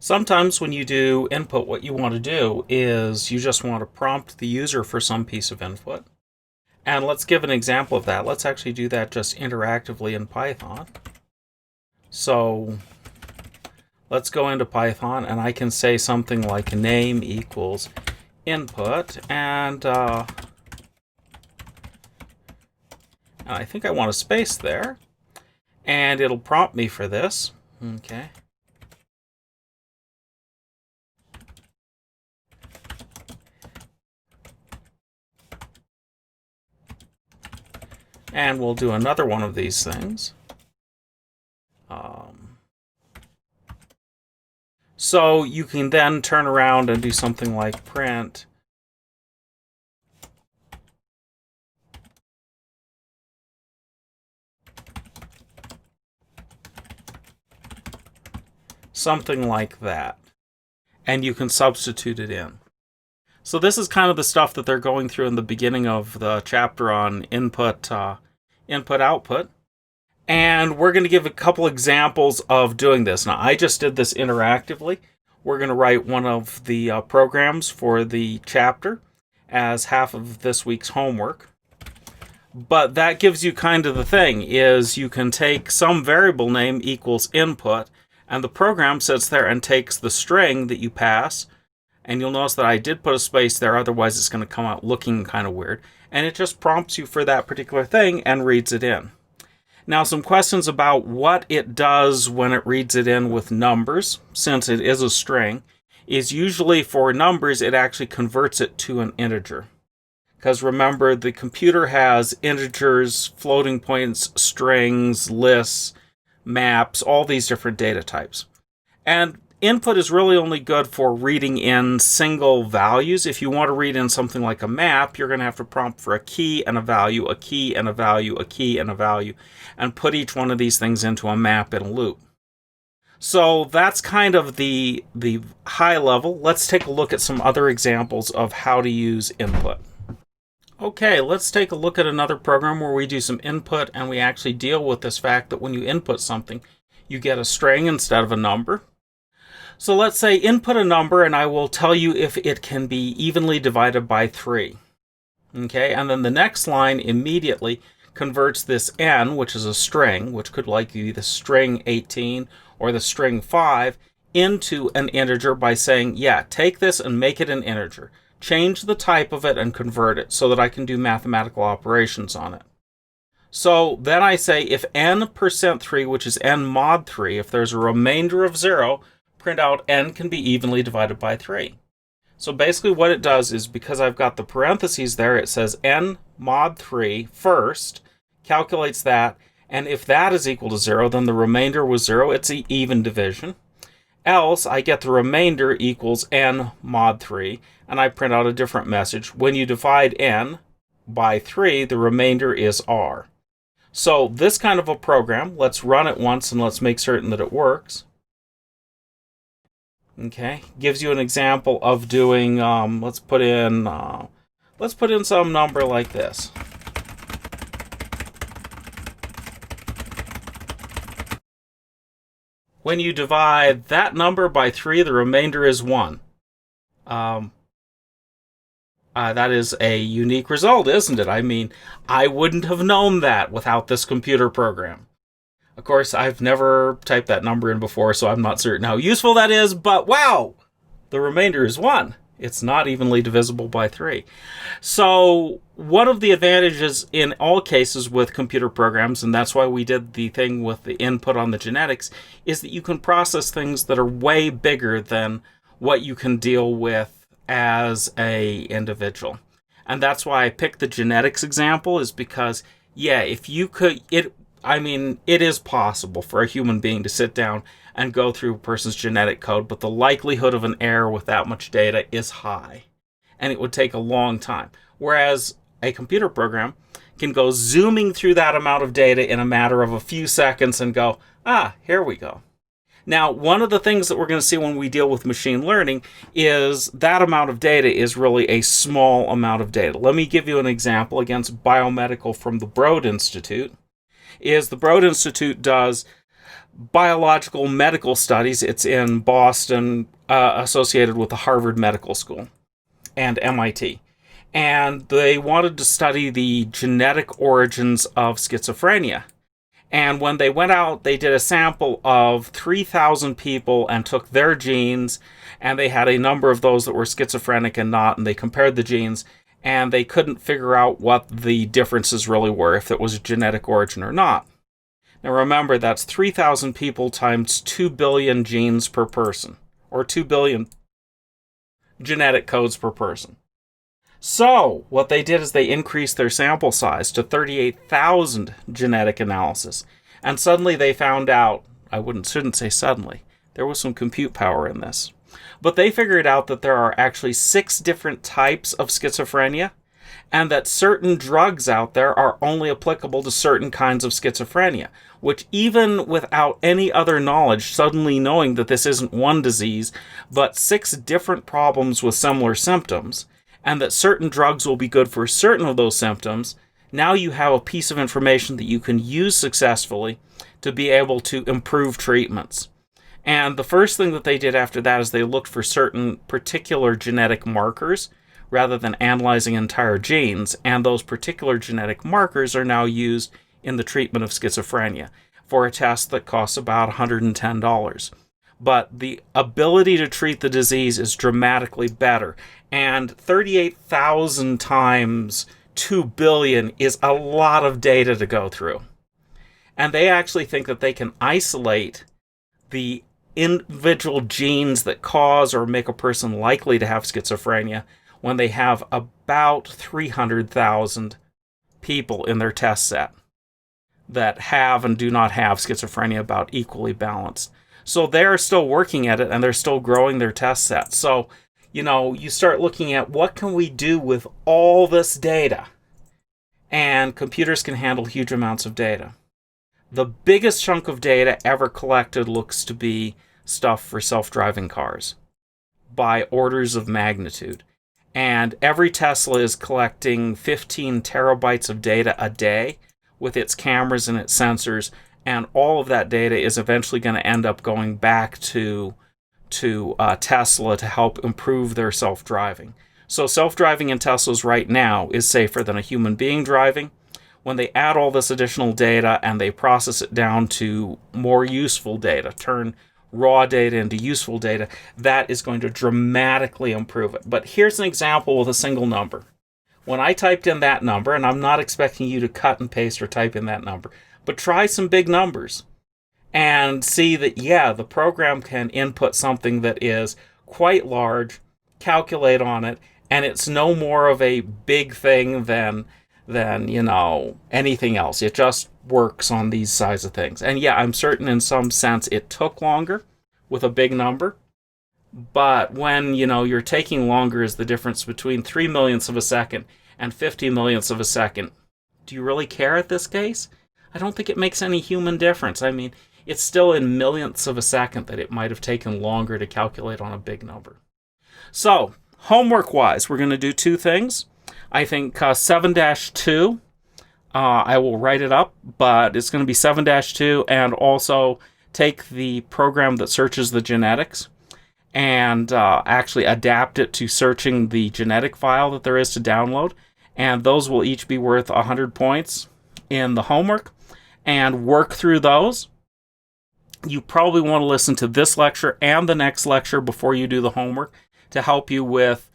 Sometimes when you do input, what you want to do is you just want to prompt the user for some piece of input. And let's give an example of that. Let's actually do that just interactively in Python. So let's go into Python, and I can say something like name equals input, and I think I want a space there, and it'll prompt me for this. Okay. And we'll do another one of these things. So you can then turn around and do something like print something like that, and you can substitute it in. So this is kind of the stuff that they're going through in the beginning of the chapter on input-output. And we're going to give a couple examples of doing this. Now, I just did this interactively. We're going to write one of the programs for the chapter as half of this week's homework. But that gives you kind of the thing, is you can take some variable name equals input, and the program sits there and takes the string that you pass. And you'll notice that I did put a space there, otherwise it's going to come out looking kind of weird. And it just prompts you for that particular thing and reads it in. Now, some questions about what it does when it reads it in with numbers, since it is a string, is usually for numbers, it actually converts it to an integer. Because remember, the computer has integers, floating points, strings, lists, maps, all these different data types. And input is really only good for reading in single values. If you want to read in something like a map, you're going to have to prompt for a key and a value, a key and a value, a key and a value, and put each one of these things into a map in a loop. So that's kind of the high level. Let's take a look at some other examples of how to use input. Okay, let's take a look at another program where we do some input and we actually deal with this fact that when you input something, you get a string instead of a number. So let's say input a number, and I will tell you if it can be evenly divided by 3. Okay, and then the next line immediately converts this n, which is a string, which could likely be the string 18 or the string 5, into an integer by saying, yeah, take this and make it an integer. Change the type of it and convert it so that I can do mathematical operations on it. So then I say if n%3, which is n mod 3, if there's a remainder of 0, print out n can be evenly divided by 3. So basically what it does is, because I've got the parentheses there, it says n mod 3 first, calculates that, and if that is equal to 0, then the remainder was 0. It's an even division. Else, I get the remainder equals n mod 3, and I print out a different message. When you divide n by 3, the remainder is r. So this kind of a program, let's run it once and let's make certain that it works. Okay, gives you an example of doing, let's put in some number like this. When you divide that number by 3, the remainder is 1. That is a unique result, isn't it? I mean, I wouldn't have known that without this computer program. Of course, I've never typed that number in before, so I'm not certain how useful that is, but wow! The remainder is 1. It's not evenly divisible by 3. So one of the advantages in all cases with computer programs, and that's why we did the thing with the input on the genetics, is that you can process things that are way bigger than what you can deal with as a individual. And that's why I picked the genetics example, is because, yeah, if you could, it is possible for a human being to sit down and go through a person's genetic code, but the likelihood of an error with that much data is high, and it would take a long time. Whereas a computer program can go zooming through that amount of data in a matter of a few seconds and go, here we go. Now, one of the things that we're going to see when we deal with machine learning is that amount of data is really a small amount of data. Let me give you an example against biomedical from the Broad Institute. The Broad Institute does biological medical studies. It's in Boston, associated with the Harvard Medical School and MIT. And they wanted to study the genetic origins of schizophrenia. And when they went out, they did a sample of 3,000 people and took their genes, and they had a number of those that were schizophrenic and not, and they compared the genes, and they couldn't figure out what the differences really were, if it was a genetic origin or not. Now remember, that's 3,000 people times 2 billion genes per person, or 2 billion genetic codes per person. So, what they did is they increased their sample size to 38,000 genetic analysis. And suddenly they found out, shouldn't say suddenly, there was some compute power in this. But they figured out that there are actually 6 different types of schizophrenia, and that certain drugs out there are only applicable to certain kinds of schizophrenia, which even without any other knowledge, suddenly knowing that this isn't one disease, but 6 different problems with similar symptoms, and that certain drugs will be good for certain of those symptoms, now you have a piece of information that you can use successfully to be able to improve treatments. And the first thing that they did after that is they looked for certain particular genetic markers rather than analyzing entire genes, and those particular genetic markers are now used in the treatment of schizophrenia for a test that costs about $110. But the ability to treat the disease is dramatically better. And 38,000 times 2 billion is a lot of data to go through. And they actually think that they can isolate the individual genes that cause or make a person likely to have schizophrenia when they have about 300,000 people in their test set that have and do not have schizophrenia, about equally balanced. So they're still working at it, and they're still growing their test set. So, you start looking at what can we do with all this data? And computers can handle huge amounts of data. The biggest chunk of data ever collected looks to be stuff for self-driving cars by orders of magnitude. And every Tesla is collecting 15 terabytes of data a day with its cameras and its sensors, and all of that data is eventually going to end up going back to Tesla to help improve their self-driving. So self-driving in Teslas right now is safer than a human being driving. When they add all this additional data and they process it down to more useful data, turn raw data into useful data, that is going to dramatically improve it. But here's an example with a single number. When I typed in that number, and I'm not expecting you to cut and paste or type in that number, but try some big numbers and see that, yeah, the program can input something that is quite large, calculate on it, and it's no more of a big thing than anything else. It just works on these size of things. And yeah, I'm certain in some sense it took longer with a big number, but when, you're taking longer is the difference between 3 millionths of a second and 50 millionths of a second. Do you really care at this case? I don't think it makes any human difference. I mean, it's still in millionths of a second that it might have taken longer to calculate on a big number. So, homework-wise, we're going to do 2 things. I think 7-2, I will write it up, but it's going to be 7-2, and also take the program that searches the genetics and actually adapt it to searching the genetic file that there is to download. And those will each be worth 100 points in the homework, and work through those. You probably want to listen to this lecture and the next lecture before you do the homework to help you with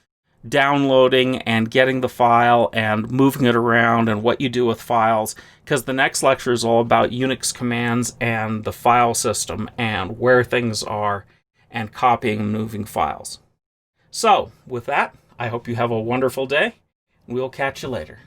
downloading and getting the file and moving it around and what you do with files, because the next lecture is all about Unix commands and the file system and where things are and copying and moving files. So, with that, I hope you have a wonderful day. We'll catch you later.